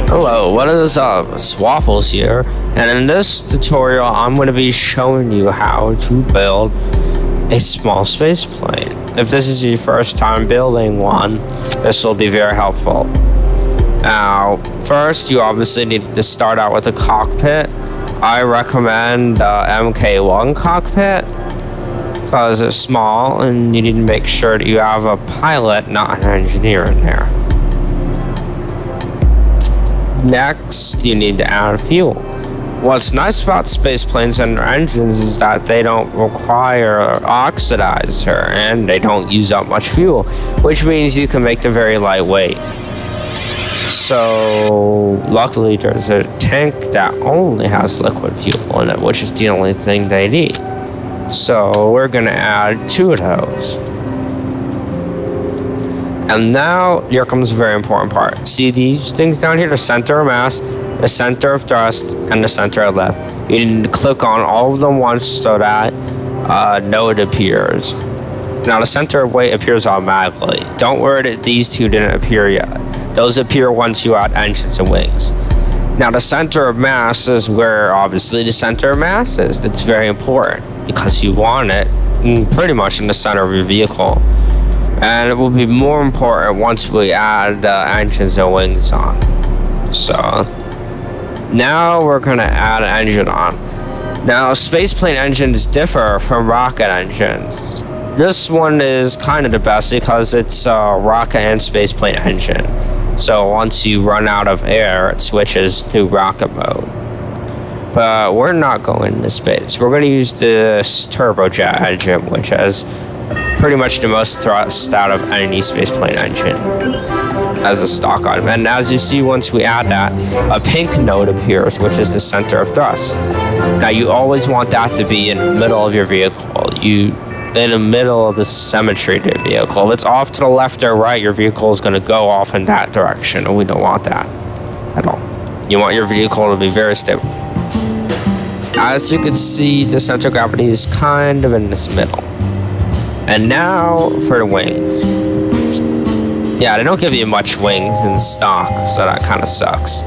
Hello, what is up? Swaffles here, and in this tutorial I'm going to be showing you how to build a small space plane. If this is your first time building one, this will be very helpful. Now, first you obviously need to start out with a cockpit. I recommend MK1 cockpit because it's small and you need to make sure that you have a pilot, not an engineer in there. Next, you need to add fuel. What's nice about space planes and their engines is that they don't require oxidizer and they don't use up much fuel, which means you can make them very lightweight. So luckily there's a tank that only has liquid fuel in it, which is the only thing they need. So we're gonna add 2 of those. And now here comes a very important part. See these things down here, the center of mass, the center of thrust, and the center of lift. You need to click on all of them once so that node appears. Now the center of weight appears automatically. Don't worry that these 2 didn't appear yet. Those appear once you add engines and wings. Now the center of mass is where obviously the center of mass is. That's very important because you want it pretty much in the center of your vehicle. And it will be more important once we add engines and wings on. So now we're gonna add an engine on. Now spaceplane engines differ from rocket engines. This one is kind of the best because it's a rocket and spaceplane engine. So once you run out of air, it switches to rocket mode. But we're not going into space. We're going to use this turbojet engine, which has pretty much the most thrust out of any spaceplane engine as a stock item. And as you see, once we add that, a pink node appears, which is the center of thrust. Now you always want that to be in the middle of your vehicle. In the middle of the symmetry to your vehicle. If it's off to the left or right, your vehicle is going to go off in that direction, and we don't want that at all. You want your vehicle to be very stable. As you can see, the center of gravity is kind of in this middle. And now for the wings. Yeah, they don't give you much wings in stock, so that kind of sucks.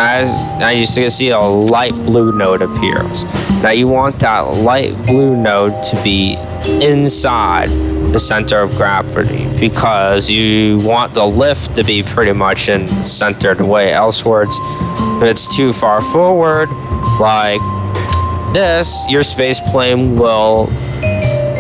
As you can see, a light blue node appears. Now you want that light blue node to be inside the center of gravity because you want the lift to be pretty much in the center of the way. Elsewise, if it's too far forward, like this, your space plane will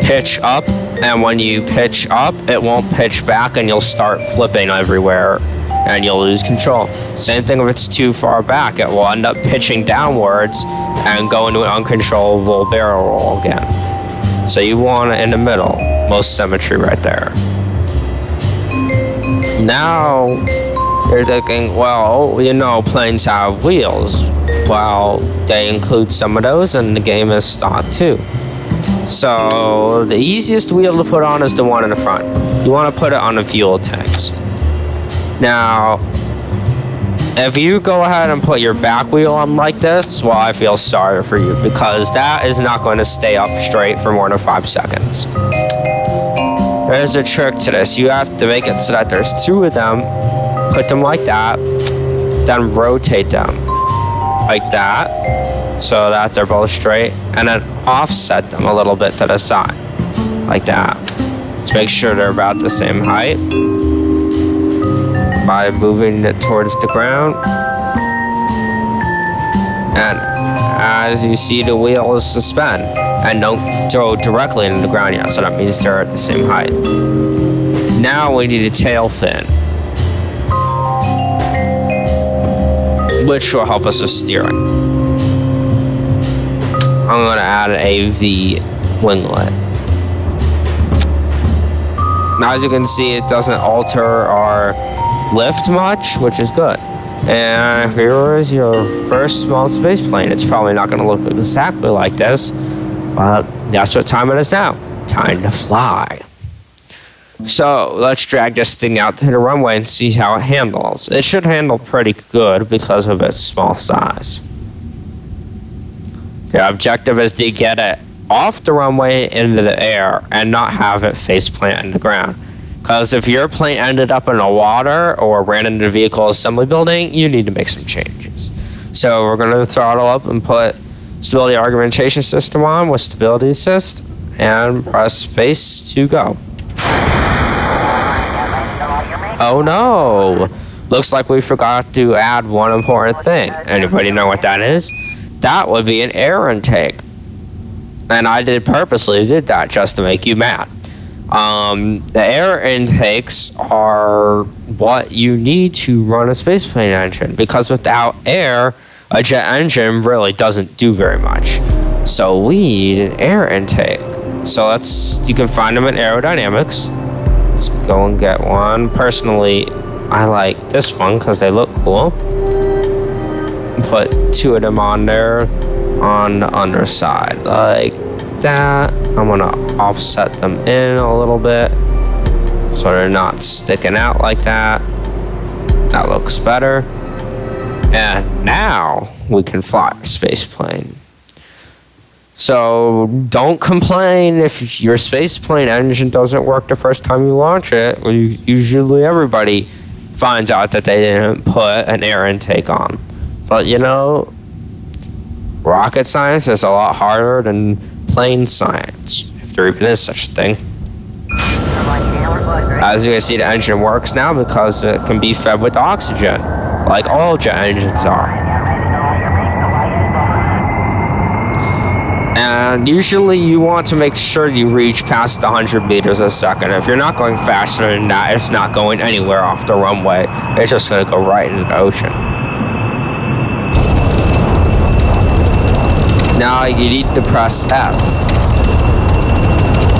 pitch up, and when you pitch up, it won't pitch back and you'll start flipping everywhere. And you'll lose control. Same thing if it's too far back, it will end up pitching downwards and go into an uncontrollable barrel roll again. So you want it in the middle, most symmetry right there. Now you're thinking, well, you know, planes have wheels. Well, they include some of those, and the game is stock too. So the easiest wheel to put on is the one in the front. You want to put it on the fuel tanks. Now, if you go ahead and put your back wheel on like this, well, I feel sorry for you because that is not going to stay up straight for more than 5 seconds. There's a trick to this. You have to make it so that there's 2 of them, put them like that, then rotate them like that, so that they're both straight, and then offset them a little bit to the side, like that. Let's make sure they're about the same height by moving it towards the ground. And as you see, the wheel is suspend and don't throw directly into the ground yet, so that means they're at the same height. Now we need a tail fin, which will help us with steering. I'm going to add a V winglet. Now as you can see, it doesn't alter our lift much, which is good. And here is your first small space plane. It's probably not going to look exactly like this, but that's what time it is now. Time to fly. So let's drag this thing out to the runway and see how it handles. It should handle pretty good because of its small size. The objective is to get it off the runway into the air and not have it face plant in the ground. Because if your plane ended up in the water or ran into the vehicle assembly building, you need to make some changes. So we're going to throttle up and put stability augmentation system on with stability assist and press space to go. Oh no! Looks like we forgot to add one important thing. Anybody know what that is? That would be an air intake. And I purposely did that just to make you mad. The air intakes are what you need to run a spaceplane engine, because without air, a jet engine really doesn't do very much. So we need an air intake. So you can find them in aerodynamics. Let's go and get one. Personally, I like this one because they look cool. Put 2 of them on there on the underside like that. I'm gonna offset them in a little bit so they're not sticking out like that. That looks better. And now we can fly a space plane. So don't complain if your space plane engine doesn't work the first time you launch it. Usually everybody finds out that they didn't put an air intake on. But you know, rocket science is a lot harder than plane science, if there even is such a thing. As you can see, the engine works now because it can be fed with oxygen, like all jet engines are. And usually you want to make sure you reach past 100 meters a second. If you're not going faster than that, it's not going anywhere off the runway. It's just going to go right into the ocean. Now you need to press S.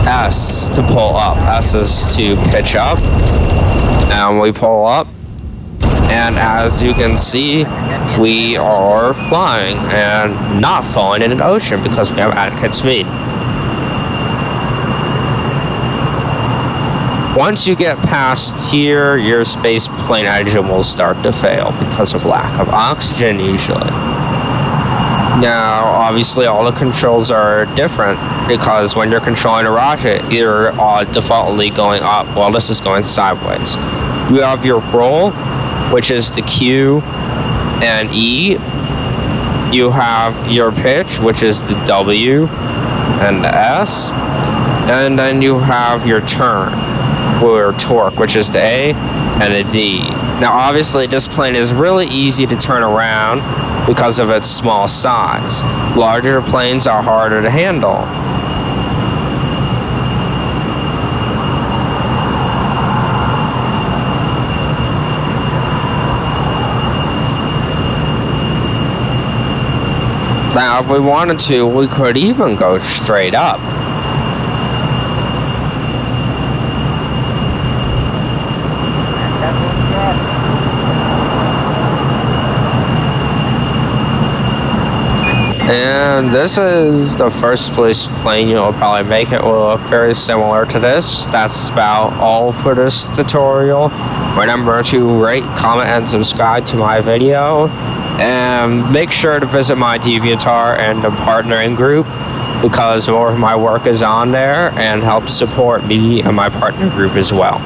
S to pull up. S is to pitch up. And we pull up. And as you can see, we are flying and not falling in an ocean because we have adequate speed. Once you get past here, your space plane engine will start to fail because of lack of oxygen usually. Now, obviously, all the controls are different because when you're controlling a rocket, you're defaultly going up while this is going sideways. You have your roll, which is the Q and E. You have your pitch, which is the W and the S. And then you have your turn, or torque, which is the A and the D. Now, obviously, this plane is really easy to turn around because of its small size. Larger planes are harder to handle. Now, if we wanted to, we could even go straight up. And this is the first place plane you'll probably make. It will look very similar to this. That's about all for this tutorial. Remember to rate, comment, and subscribe to my video. And make sure to visit my DeviantArt and the partnering group because more of my work is on there and helps support me and my partner group as well.